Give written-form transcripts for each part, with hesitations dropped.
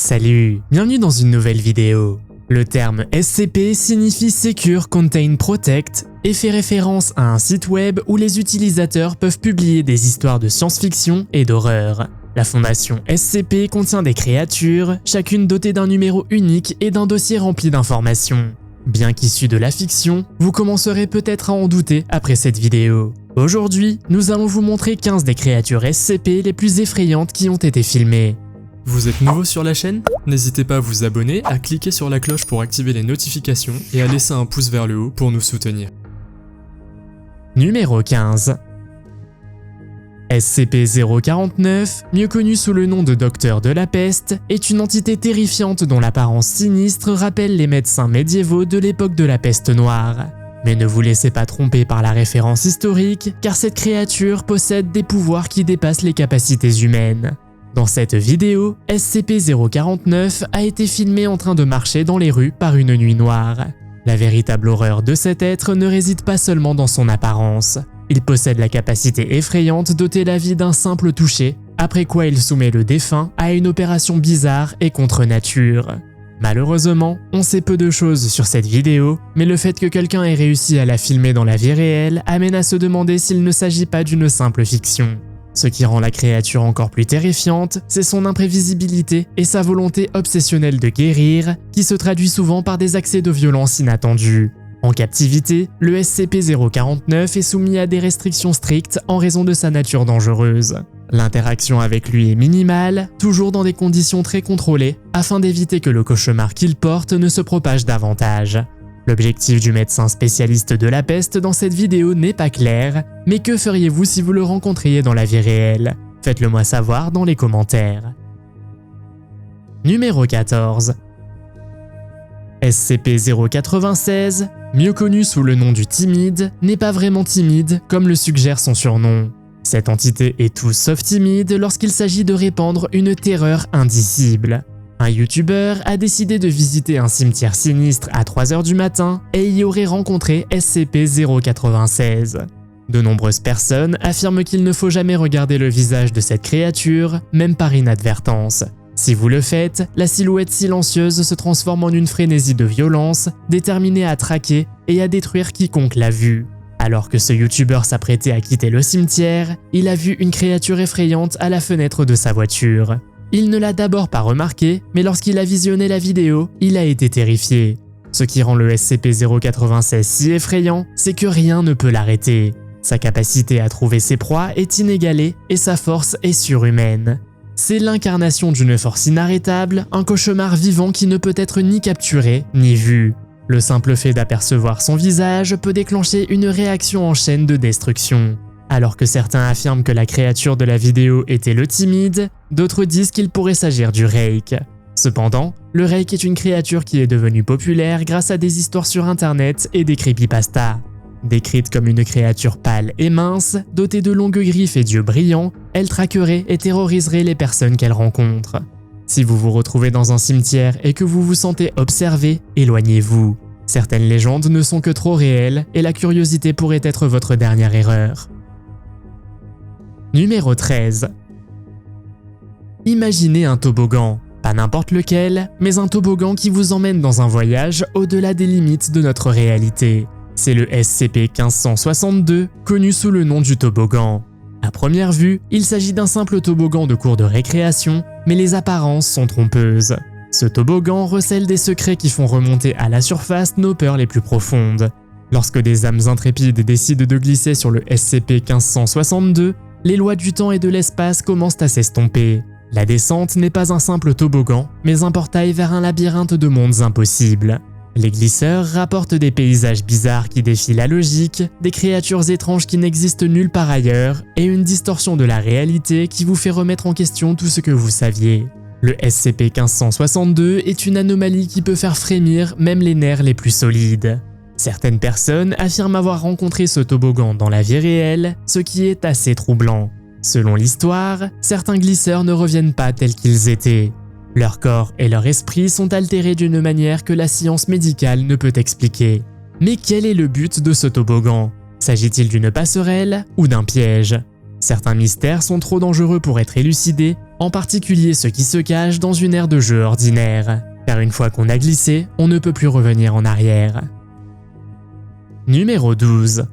Salut, bienvenue dans une nouvelle vidéo. Le terme SCP signifie Secure Contain Protect et fait référence à un site web où les utilisateurs peuvent publier des histoires de science-fiction et d'horreur. La fondation SCP contient des créatures, chacune dotée d'un numéro unique et d'un dossier rempli d'informations. Bien qu'issu de la fiction, vous commencerez peut-être à en douter après cette vidéo. Aujourd'hui, nous allons vous montrer 15 des créatures SCP les plus effrayantes qui ont été filmées. Vous êtes nouveau sur la chaîne? N'hésitez pas à vous abonner, à cliquer sur la cloche pour activer les notifications et à laisser un pouce vers le haut pour nous soutenir. Numéro 15. SCP-049, mieux connu sous le nom de Docteur de la Peste, est une entité terrifiante dont l'apparence sinistre rappelle les médecins médiévaux de l'époque de la peste noire. Mais ne vous laissez pas tromper par la référence historique, car cette créature possède des pouvoirs qui dépassent les capacités humaines. Dans cette vidéo, SCP-049 a été filmé en train de marcher dans les rues par une nuit noire. La véritable horreur de cet être ne réside pas seulement dans son apparence. Il possède la capacité effrayante d'ôter la vie d'un simple toucher, après quoi il soumet le défunt à une opération bizarre et contre nature. Malheureusement, on sait peu de choses sur cette vidéo, mais le fait que quelqu'un ait réussi à la filmer dans la vie réelle amène à se demander s'il ne s'agit pas d'une simple fiction. Ce qui rend la créature encore plus terrifiante, c'est son imprévisibilité et sa volonté obsessionnelle de guérir, qui se traduit souvent par des accès de violence inattendus. En captivité, le SCP-049 est soumis à des restrictions strictes en raison de sa nature dangereuse. L'interaction avec lui est minimale, toujours dans des conditions très contrôlées, afin d'éviter que le cauchemar qu'il porte ne se propage davantage. L'objectif du médecin spécialiste de la peste dans cette vidéo n'est pas clair, mais que feriez-vous si vous le rencontriez dans la vie réelle? Faites-le moi savoir dans les commentaires. Numéro 14. SCP-096, mieux connu sous le nom du Timide, n'est pas vraiment timide comme le suggère son surnom. Cette entité est tout sauf timide lorsqu'il s'agit de répandre une terreur indicible. Un youtubeur a décidé de visiter un cimetière sinistre à 3 h du matin et y aurait rencontré SCP-096. De nombreuses personnes affirment qu'il ne faut jamais regarder le visage de cette créature, même par inadvertance. Si vous le faites, la silhouette silencieuse se transforme en une frénésie de violence, déterminée à traquer et à détruire quiconque l'a vue. Alors que ce youtubeur s'apprêtait à quitter le cimetière, il a vu une créature effrayante à la fenêtre de sa voiture. Il ne l'a d'abord pas remarqué, mais lorsqu'il a visionné la vidéo, il a été terrifié. Ce qui rend le SCP-096 si effrayant, c'est que rien ne peut l'arrêter. Sa capacité à trouver ses proies est inégalée et sa force est surhumaine. C'est l'incarnation d'une force inarrêtable, un cauchemar vivant qui ne peut être ni capturé ni vu. Le simple fait d'apercevoir son visage peut déclencher une réaction en chaîne de destruction. Alors que certains affirment que la créature de la vidéo était le Timide, d'autres disent qu'il pourrait s'agir du Rake. Cependant, le Rake est une créature qui est devenue populaire grâce à des histoires sur internet et des creepypastas. Décrite comme une créature pâle et mince, dotée de longues griffes et d'yeux brillants, elle traquerait et terroriserait les personnes qu'elle rencontre. Si vous vous retrouvez dans un cimetière et que vous vous sentez observé, éloignez-vous. Certaines légendes ne sont que trop réelles et la curiosité pourrait être votre dernière erreur. Numéro 13. Imaginez un toboggan, pas n'importe lequel, mais un toboggan qui vous emmène dans un voyage au-delà des limites de notre réalité. C'est le SCP-1562, connu sous le nom du toboggan. À première vue, il s'agit d'un simple toboggan de cours de récréation, mais les apparences sont trompeuses. Ce toboggan recèle des secrets qui font remonter à la surface nos peurs les plus profondes. Lorsque des âmes intrépides décident de glisser sur le SCP-1562, les lois du temps et de l'espace commencent à s'estomper. La descente n'est pas un simple toboggan, mais un portail vers un labyrinthe de mondes impossibles. Les glisseurs rapportent des paysages bizarres qui défient la logique, des créatures étranges qui n'existent nulle part ailleurs, et une distorsion de la réalité qui vous fait remettre en question tout ce que vous saviez. Le SCP-1562 est une anomalie qui peut faire frémir même les nerfs les plus solides. Certaines personnes affirment avoir rencontré ce toboggan dans la vie réelle, ce qui est assez troublant. Selon l'histoire, certains glisseurs ne reviennent pas tels qu'ils étaient. Leur corps et leur esprit sont altérés d'une manière que la science médicale ne peut expliquer. Mais quel est le but de ce toboggan? S'agit-il d'une passerelle ou d'un piège? Certains mystères sont trop dangereux pour être élucidés, en particulier ceux qui se cachent dans une aire de jeu ordinaire, car une fois qu'on a glissé, on ne peut plus revenir en arrière. Numéro 12.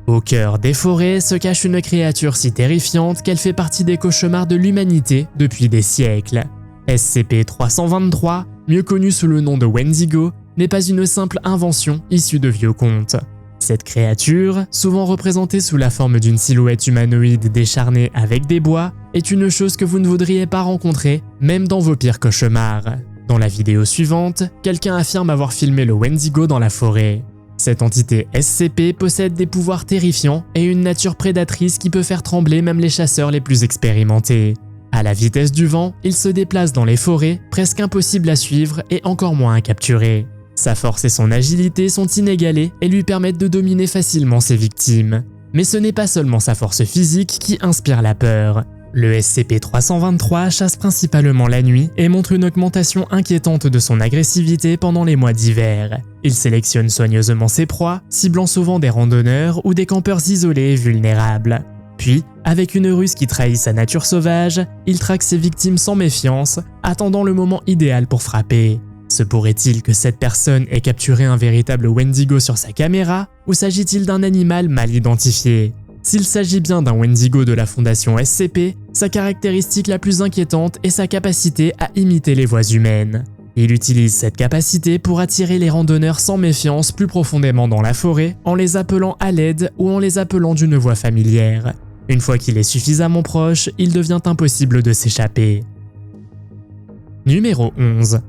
Au cœur des forêts se cache une créature si terrifiante qu'elle fait partie des cauchemars de l'humanité depuis des siècles. SCP-323, mieux connu sous le nom de Wendigo, n'est pas une simple invention issue de vieux contes. Cette créature, souvent représentée sous la forme d'une silhouette humanoïde décharnée avec des bois, est une chose que vous ne voudriez pas rencontrer, même dans vos pires cauchemars. Dans la vidéo suivante, quelqu'un affirme avoir filmé le Wendigo dans la forêt. Cette entité SCP possède des pouvoirs terrifiants et une nature prédatrice qui peut faire trembler même les chasseurs les plus expérimentés. À la vitesse du vent, il se déplace dans les forêts, presque impossible à suivre et encore moins à capturer. Sa force et son agilité sont inégalées et lui permettent de dominer facilement ses victimes. Mais ce n'est pas seulement sa force physique qui inspire la peur. Le SCP-323 chasse principalement la nuit et montre une augmentation inquiétante de son agressivité pendant les mois d'hiver. Il sélectionne soigneusement ses proies, ciblant souvent des randonneurs ou des campeurs isolés et vulnérables. Puis, avec une ruse qui trahit sa nature sauvage, il traque ses victimes sans méfiance, attendant le moment idéal pour frapper. Se pourrait-il que cette personne ait capturé un véritable Wendigo sur sa caméra, ou s'agit-il d'un animal mal identifié? S'il s'agit bien d'un Wendigo de la fondation SCP, sa caractéristique la plus inquiétante est sa capacité à imiter les voix humaines. Il utilise cette capacité pour attirer les randonneurs sans méfiance plus profondément dans la forêt, en les appelant à l'aide ou en les appelant d'une voix familière. Une fois qu'il est suffisamment proche, il devient impossible de s'échapper. Numéro 11.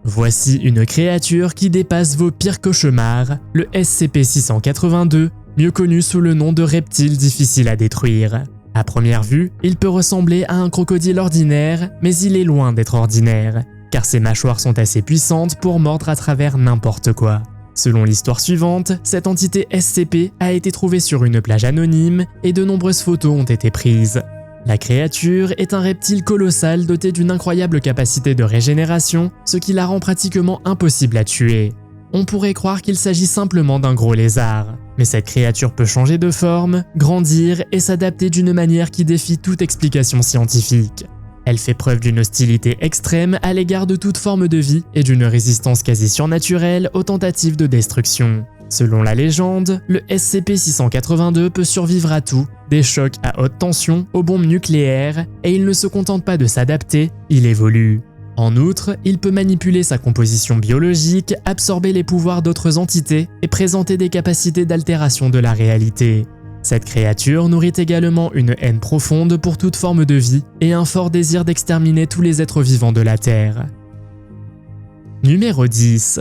Voici une créature qui dépasse vos pires cauchemars, le SCP-682, mieux connu sous le nom de reptile difficile à détruire. À première vue, il peut ressembler à un crocodile ordinaire, mais il est loin d'être ordinaire, car ses mâchoires sont assez puissantes pour mordre à travers n'importe quoi. Selon l'histoire suivante, cette entité SCP a été trouvée sur une plage anonyme et de nombreuses photos ont été prises. La créature est un reptile colossal doté d'une incroyable capacité de régénération, ce qui la rend pratiquement impossible à tuer. On pourrait croire qu'il s'agit simplement d'un gros lézard, mais cette créature peut changer de forme, grandir et s'adapter d'une manière qui défie toute explication scientifique. Elle fait preuve d'une hostilité extrême à l'égard de toute forme de vie et d'une résistance quasi surnaturelle aux tentatives de destruction. Selon la légende, le SCP-682 peut survivre à tout, des chocs à haute tension aux bombes nucléaires, et il ne se contente pas de s'adapter, il évolue. En outre, il peut manipuler sa composition biologique, absorber les pouvoirs d'autres entités et présenter des capacités d'altération de la réalité. Cette créature nourrit également une haine profonde pour toute forme de vie et un fort désir d'exterminer tous les êtres vivants de la Terre. Numéro 10.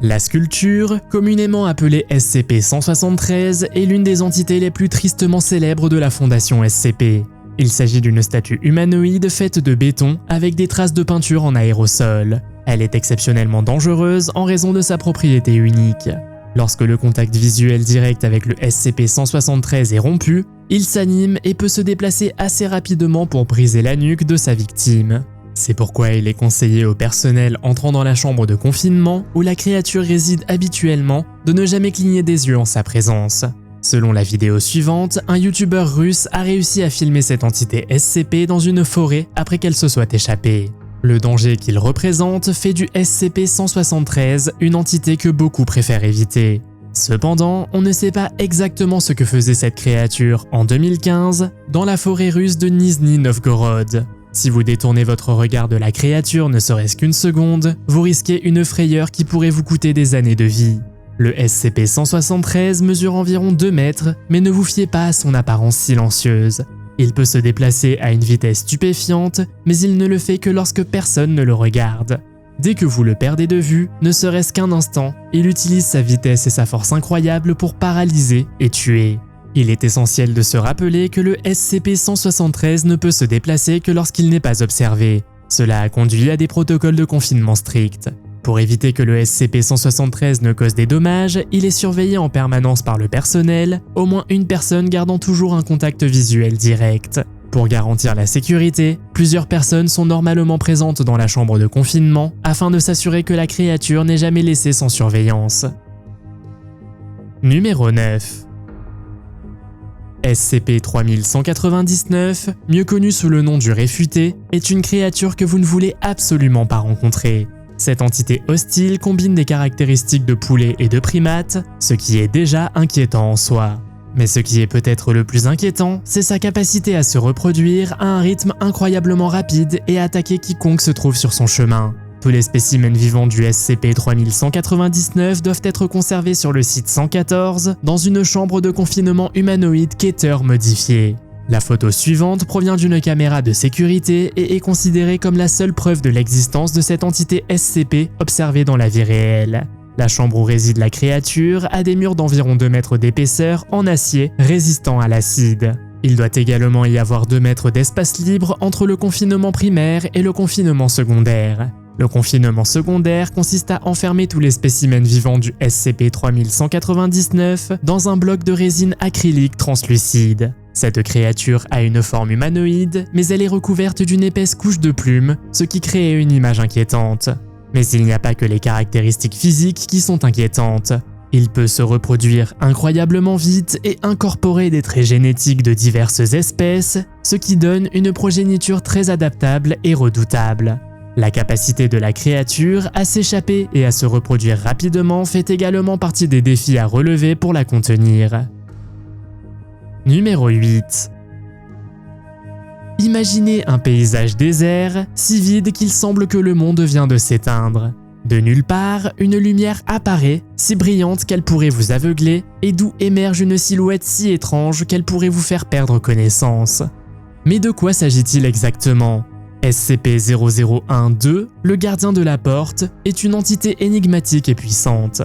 La sculpture, communément appelée SCP-173, est l'une des entités les plus tristement célèbres de la fondation SCP. Il s'agit d'une statue humanoïde faite de béton avec des traces de peinture en aérosol. Elle est exceptionnellement dangereuse en raison de sa propriété unique. Lorsque le contact visuel direct avec le SCP-173 est rompu, il s'anime et peut se déplacer assez rapidement pour briser la nuque de sa victime. C'est pourquoi il est conseillé au personnel entrant dans la chambre de confinement, où la créature réside habituellement, de ne jamais cligner des yeux en sa présence. Selon la vidéo suivante, un youtubeur russe a réussi à filmer cette entité SCP dans une forêt après qu'elle se soit échappée. Le danger qu'il représente fait du SCP-173 une entité que beaucoup préfèrent éviter. Cependant, on ne sait pas exactement ce que faisait cette créature en 2015 dans la forêt russe de Nizhny Novgorod. Si vous détournez votre regard de la créature ne serait-ce qu'une seconde, vous risquez une frayeur qui pourrait vous coûter des années de vie. Le SCP-173 mesure environ 2 mètres, mais ne vous fiez pas à son apparence silencieuse. Il peut se déplacer à une vitesse stupéfiante, mais il ne le fait que lorsque personne ne le regarde. Dès que vous le perdez de vue, ne serait-ce qu'un instant, il utilise sa vitesse et sa force incroyable pour paralyser et tuer. Il est essentiel de se rappeler que le SCP-173 ne peut se déplacer que lorsqu'il n'est pas observé. Cela a conduit à des protocoles de confinement stricts. Pour éviter que le SCP-173 ne cause des dommages, il est surveillé en permanence par le personnel, au moins une personne gardant toujours un contact visuel direct. Pour garantir la sécurité, plusieurs personnes sont normalement présentes dans la chambre de confinement afin de s'assurer que la créature n'est jamais laissée sans surveillance. Numéro 9. SCP-3199, mieux connu sous le nom du Réfuté, est une créature que vous ne voulez absolument pas rencontrer. Cette entité hostile combine des caractéristiques de poulet et de primate, ce qui est déjà inquiétant en soi. Mais ce qui est peut-être le plus inquiétant, c'est sa capacité à se reproduire à un rythme incroyablement rapide et à attaquer quiconque se trouve sur son chemin. Tous les spécimens vivants du SCP-3199 doivent être conservés sur le site 114 dans une chambre de confinement humanoïde Keter modifiée. La photo suivante provient d'une caméra de sécurité et est considérée comme la seule preuve de l'existence de cette entité SCP observée dans la vie réelle. La chambre où réside la créature a des murs d'environ 2 mètres d'épaisseur en acier résistant à l'acide. Il doit également y avoir 2 mètres d'espace libre entre le confinement primaire et le confinement secondaire. Le confinement secondaire consiste à enfermer tous les spécimens vivants du SCP-3199 dans un bloc de résine acrylique translucide. Cette créature a une forme humanoïde, mais elle est recouverte d'une épaisse couche de plumes, ce qui crée une image inquiétante. Mais il n'y a pas que les caractéristiques physiques qui sont inquiétantes. Il peut se reproduire incroyablement vite et incorporer des traits génétiques de diverses espèces, ce qui donne une progéniture très adaptable et redoutable. La capacité de la créature à s'échapper et à se reproduire rapidement fait également partie des défis à relever pour la contenir. Numéro 8. Imaginez un paysage désert, si vide qu'il semble que le monde vient de s'éteindre. De nulle part, une lumière apparaît, si brillante qu'elle pourrait vous aveugler, et d'où émerge une silhouette si étrange qu'elle pourrait vous faire perdre connaissance. Mais de quoi s'agit-il exactement ? SCP-0012, le gardien de la porte, est une entité énigmatique et puissante.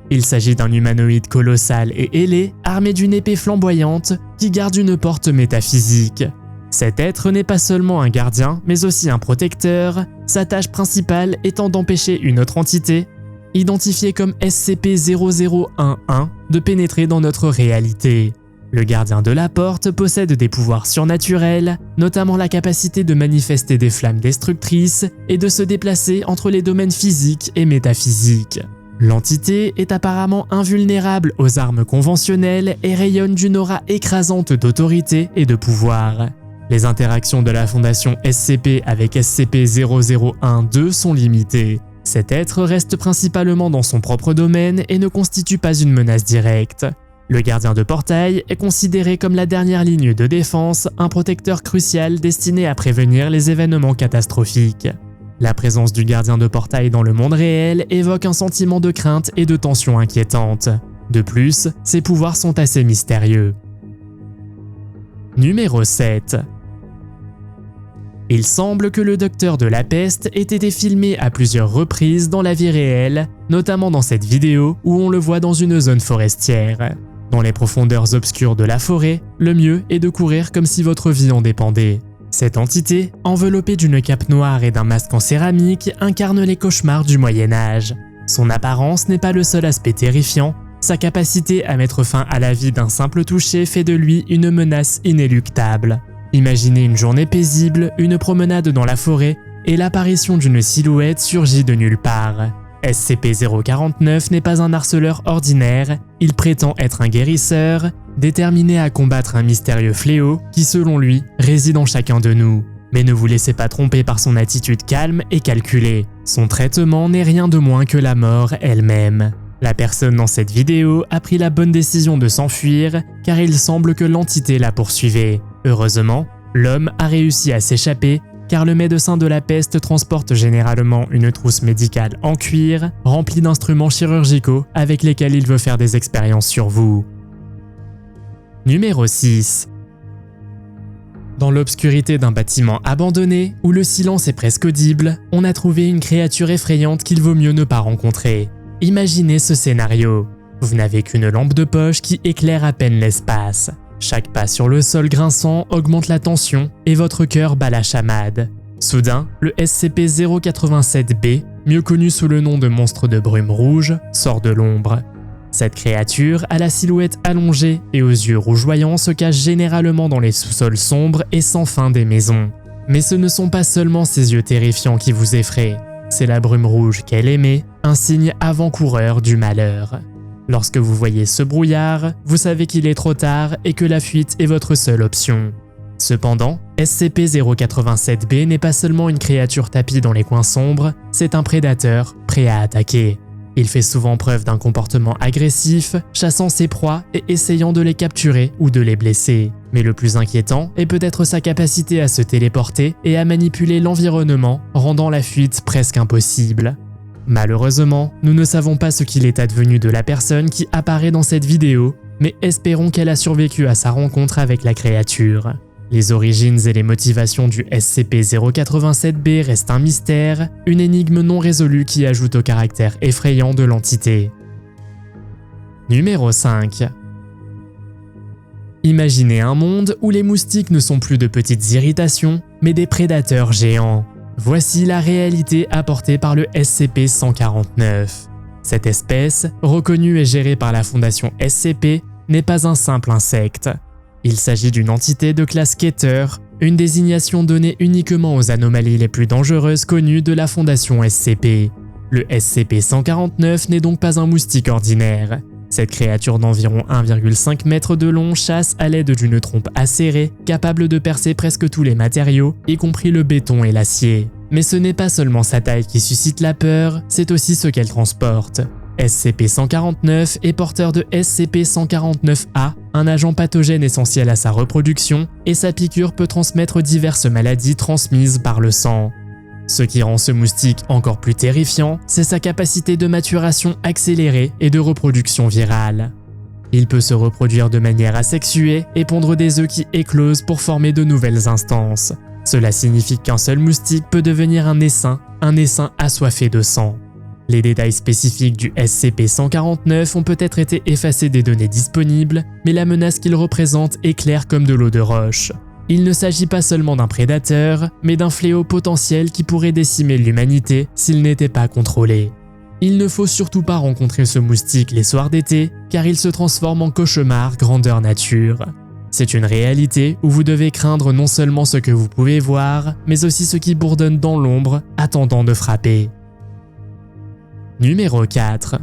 Il s'agit d'un humanoïde colossal et ailé, armé d'une épée flamboyante, qui garde une porte métaphysique. Cet être n'est pas seulement un gardien, mais aussi un protecteur, sa tâche principale étant d'empêcher une autre entité, identifiée comme SCP-0011, de pénétrer dans notre réalité. Le gardien de la porte possède des pouvoirs surnaturels, notamment la capacité de manifester des flammes destructrices et de se déplacer entre les domaines physiques et métaphysiques. L'entité est apparemment invulnérable aux armes conventionnelles et rayonne d'une aura écrasante d'autorité et de pouvoir. Les interactions de la Fondation SCP avec SCP-0012 sont limitées. Cet être reste principalement dans son propre domaine et ne constitue pas une menace directe. Le gardien de portail est considéré comme la dernière ligne de défense, un protecteur crucial destiné à prévenir les événements catastrophiques. La présence du gardien de portail dans le monde réel évoque un sentiment de crainte et de tension inquiétante. De plus, ses pouvoirs sont assez mystérieux. Numéro 7. Il semble que le docteur de la peste ait été filmé à plusieurs reprises dans la vie réelle, notamment dans cette vidéo où on le voit dans une zone forestière. Dans les profondeurs obscures de la forêt, le mieux est de courir comme si votre vie en dépendait. Cette entité, enveloppée d'une cape noire et d'un masque en céramique, incarne les cauchemars du Moyen-Âge. Son apparence n'est pas le seul aspect terrifiant, sa capacité à mettre fin à la vie d'un simple toucher fait de lui une menace inéluctable. Imaginez une journée paisible, une promenade dans la forêt, et l'apparition d'une silhouette surgit de nulle part. SCP-049 n'est pas un harceleur ordinaire, il prétend être un guérisseur, déterminé à combattre un mystérieux fléau qui, selon lui, réside en chacun de nous. Mais ne vous laissez pas tromper par son attitude calme et calculée. Son traitement n'est rien de moins que la mort elle-même. La personne dans cette vidéo a pris la bonne décision de s'enfuir car il semble que l'entité la poursuivait. Heureusement, l'homme a réussi à s'échapper car le médecin de la peste transporte généralement une trousse médicale en cuir remplie d'instruments chirurgicaux avec lesquels il veut faire des expériences sur vous. Numéro 6. Dans l'obscurité d'un bâtiment abandonné, où le silence est presque audible, on a trouvé une créature effrayante qu'il vaut mieux ne pas rencontrer. Imaginez ce scénario. Vous n'avez qu'une lampe de poche qui éclaire à peine l'espace. Chaque pas sur le sol grinçant augmente la tension et votre cœur bat la chamade. Soudain, le SCP-087-B, mieux connu sous le nom de monstre de brume rouge, sort de l'ombre. Cette créature a la silhouette allongée et aux yeux rougeoyants se cache généralement dans les sous-sols sombres et sans fin des maisons. Mais ce ne sont pas seulement ses yeux terrifiants qui vous effraient, c'est la brume rouge qu'elle émet, un signe avant-coureur du malheur. Lorsque vous voyez ce brouillard, vous savez qu'il est trop tard et que la fuite est votre seule option. Cependant, SCP-087-B n'est pas seulement une créature tapie dans les coins sombres, c'est un prédateur prêt à attaquer. Il fait souvent preuve d'un comportement agressif, chassant ses proies et essayant de les capturer ou de les blesser. Mais le plus inquiétant est peut-être sa capacité à se téléporter et à manipuler l'environnement, rendant la fuite presque impossible. Malheureusement, nous ne savons pas ce qu'il est advenu de la personne qui apparaît dans cette vidéo, mais espérons qu'elle a survécu à sa rencontre avec la créature. Les origines et les motivations du SCP-087-B restent un mystère, une énigme non résolue qui ajoute au caractère effrayant de l'entité. Numéro 5. Imaginez un monde où les moustiques ne sont plus de petites irritations, mais des prédateurs géants. Voici la réalité apportée par le SCP-149. Cette espèce, reconnue et gérée par la fondation SCP, n'est pas un simple insecte. Il s'agit d'une entité de classe Keter, une désignation donnée uniquement aux anomalies les plus dangereuses connues de la fondation SCP. Le SCP-149 n'est donc pas un moustique ordinaire. Cette créature d'environ 1,5 m de long chasse à l'aide d'une trompe acérée, capable de percer presque tous les matériaux, y compris le béton et l'acier. Mais ce n'est pas seulement sa taille qui suscite la peur, c'est aussi ce qu'elle transporte. SCP-149 est porteur de SCP-149-A, un agent pathogène essentiel à sa reproduction, et sa piqûre peut transmettre diverses maladies transmises par le sang. Ce qui rend ce moustique encore plus terrifiant, c'est sa capacité de maturation accélérée et de reproduction virale. Il peut se reproduire de manière asexuée et pondre des œufs qui éclosent pour former de nouvelles instances. Cela signifie qu'un seul moustique peut devenir un essaim assoiffé de sang. Les détails spécifiques du SCP-149 ont peut-être été effacés des données disponibles, mais la menace qu'il représente est claire comme de l'eau de roche. Il ne s'agit pas seulement d'un prédateur, mais d'un fléau potentiel qui pourrait décimer l'humanité s'il n'était pas contrôlé. Il ne faut surtout pas rencontrer ce moustique les soirs d'été, car il se transforme en cauchemar grandeur nature. C'est une réalité où vous devez craindre non seulement ce que vous pouvez voir, mais aussi ce qui bourdonne dans l'ombre, attendant de frapper. Numéro 4.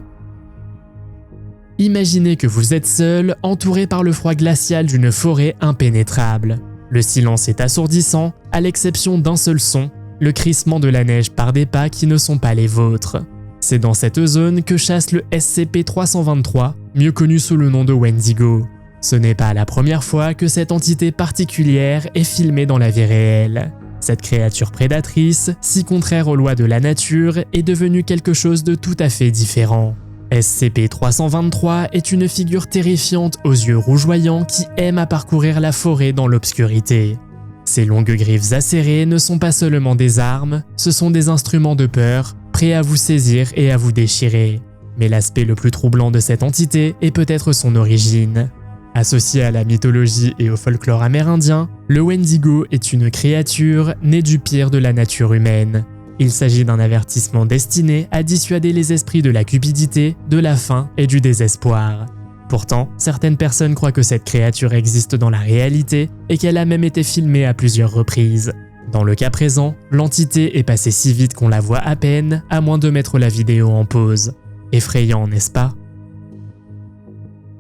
Imaginez que vous êtes seul, entouré par le froid glacial d'une forêt impénétrable. Le silence est assourdissant, à l'exception d'un seul son, le crissement de la neige par des pas qui ne sont pas les vôtres. C'est dans cette zone que chasse le SCP-323, mieux connu sous le nom de Wendigo. Ce n'est pas la première fois que cette entité particulière est filmée dans la vie réelle. Cette créature prédatrice, si contraire aux lois de la nature, est devenue quelque chose de tout à fait différent. SCP-323 est une figure terrifiante aux yeux rougeoyants qui aime à parcourir la forêt dans l'obscurité. Ses longues griffes acérées ne sont pas seulement des armes, ce sont des instruments de peur, prêts à vous saisir et à vous déchirer. Mais l'aspect le plus troublant de cette entité est peut-être son origine. Associé à la mythologie et au folklore amérindien, le Wendigo est une créature née du pire de la nature humaine. Il s'agit d'un avertissement destiné à dissuader les esprits de la cupidité, de la faim et du désespoir. Pourtant, certaines personnes croient que cette créature existe dans la réalité et qu'elle a même été filmée à plusieurs reprises. Dans le cas présent, l'entité est passée si vite qu'on la voit à peine, à moins de mettre la vidéo en pause. Effrayant, n'est-ce pas?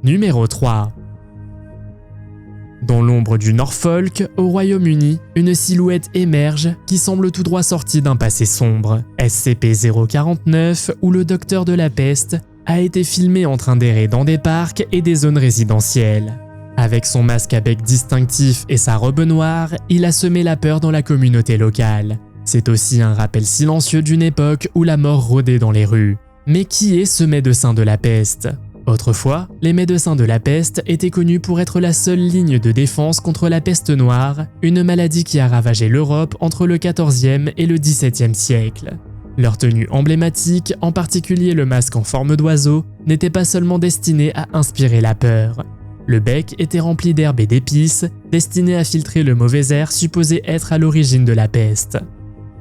Numéro 3. Dans l'ombre du Norfolk, au Royaume-Uni, une silhouette émerge qui semble tout droit sortie d'un passé sombre. SCP-049, où le docteur de la peste a été filmé en train d'errer dans des parcs et des zones résidentielles. Avec son masque à bec distinctif et sa robe noire, il a semé la peur dans la communauté locale. C'est aussi un rappel silencieux d'une époque où la mort rôdait dans les rues. Mais qui est ce médecin de la peste ? Autrefois, les médecins de la peste étaient connus pour être la seule ligne de défense contre la peste noire, une maladie qui a ravagé l'Europe entre le XIVe et le XVIIe siècle. Leur tenue emblématique, en particulier le masque en forme d'oiseau, n'était pas seulement destiné à inspirer la peur. Le bec était rempli d'herbes et d'épices, destinées à filtrer le mauvais air supposé être à l'origine de la peste.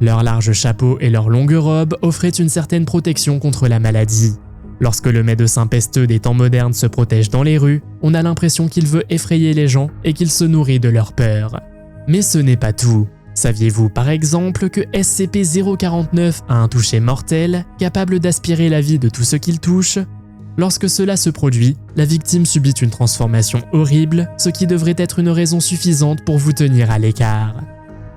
Leur large chapeau et leur longue robe offraient une certaine protection contre la maladie. Lorsque le médecin pesteux des temps modernes se protège dans les rues, on a l'impression qu'il veut effrayer les gens et qu'il se nourrit de leur peur. Mais ce n'est pas tout. Saviez-vous par exemple que SCP-049 a un toucher mortel, capable d'aspirer la vie de tout ce qu'il touche ? Lorsque cela se produit, la victime subit une transformation horrible, ce qui devrait être une raison suffisante pour vous tenir à l'écart.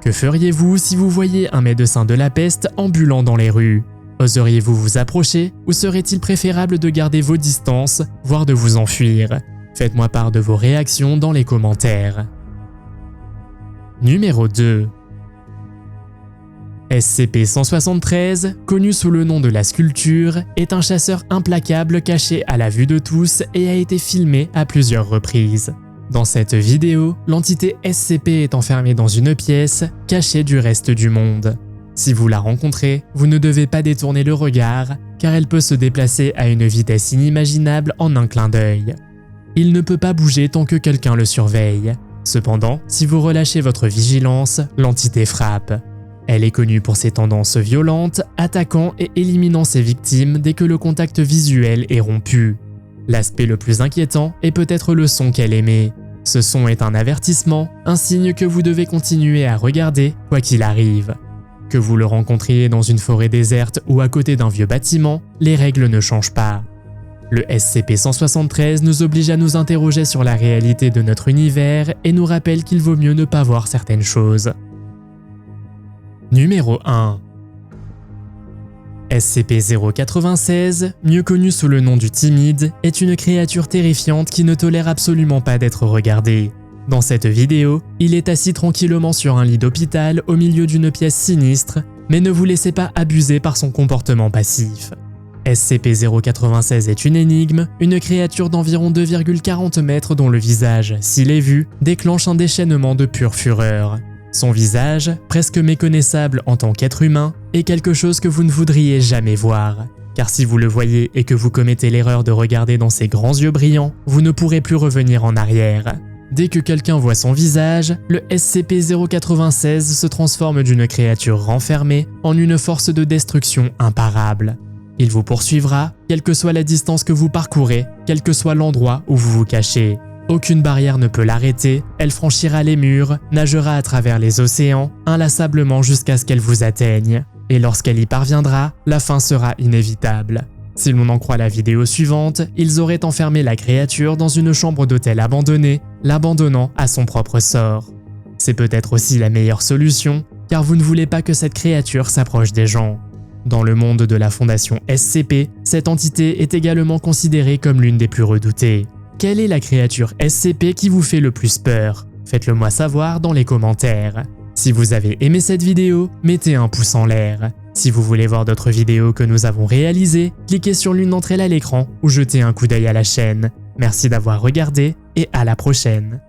Que feriez-vous si vous voyez un médecin de la peste ambulant dans les rues? Oseriez-vous vous approcher ou serait-il préférable de garder vos distances, voire de vous enfuir? Faites-moi part de vos réactions dans les commentaires. Numéro 2. SCP-173, connu sous le nom de la Sculpture, est un chasseur implacable caché à la vue de tous et a été filmé à plusieurs reprises. Dans cette vidéo, l'entité SCP est enfermée dans une pièce, cachée du reste du monde. Si vous la rencontrez, vous ne devez pas détourner le regard, car elle peut se déplacer à une vitesse inimaginable en un clin d'œil. Il ne peut pas bouger tant que quelqu'un le surveille. Cependant, si vous relâchez votre vigilance, l'entité frappe. Elle est connue pour ses tendances violentes, attaquant et éliminant ses victimes dès que le contact visuel est rompu. L'aspect le plus inquiétant est peut-être le son qu'elle émet. Ce son est un avertissement, un signe que vous devez continuer à regarder quoi qu'il arrive. Que vous le rencontriez dans une forêt déserte ou à côté d'un vieux bâtiment, les règles ne changent pas. Le SCP-173 nous oblige à nous interroger sur la réalité de notre univers et nous rappelle qu'il vaut mieux ne pas voir certaines choses. Numéro 1. SCP-096, mieux connu sous le nom du Timide, est une créature terrifiante qui ne tolère absolument pas d'être regardée. Dans cette vidéo, il est assis tranquillement sur un lit d'hôpital au milieu d'une pièce sinistre, mais ne vous laissez pas abuser par son comportement passif. SCP-096 est une énigme, une créature d'environ 2,40 mètres dont le visage, s'il est vu, déclenche un déchaînement de pure fureur. Son visage, presque méconnaissable en tant qu'être humain, est quelque chose que vous ne voudriez jamais voir. Car si vous le voyez et que vous commettez l'erreur de regarder dans ses grands yeux brillants, vous ne pourrez plus revenir en arrière. Dès que quelqu'un voit son visage, le SCP-096 se transforme d'une créature renfermée en une force de destruction imparable. Il vous poursuivra, quelle que soit la distance que vous parcourez, quel que soit l'endroit où vous vous cachez. Aucune barrière ne peut l'arrêter, elle franchira les murs, nagera à travers les océans, inlassablement jusqu'à ce qu'elle vous atteigne. Et lorsqu'elle y parviendra, la fin sera inévitable. Si l'on en croit la vidéo suivante, ils auraient enfermé la créature dans une chambre d'hôtel abandonnée, l'abandonnant à son propre sort. C'est peut-être aussi la meilleure solution, car vous ne voulez pas que cette créature s'approche des gens. Dans le monde de la Fondation SCP, cette entité est également considérée comme l'une des plus redoutées. Quelle est la créature SCP qui vous fait le plus peur? Faites-le moi savoir dans les commentaires. Si vous avez aimé cette vidéo, mettez un pouce en l'air. Si vous voulez voir d'autres vidéos que nous avons réalisées, cliquez sur l'une d'entre elles à l'écran ou jetez un coup d'œil à la chaîne. Merci d'avoir regardé et à la prochaine.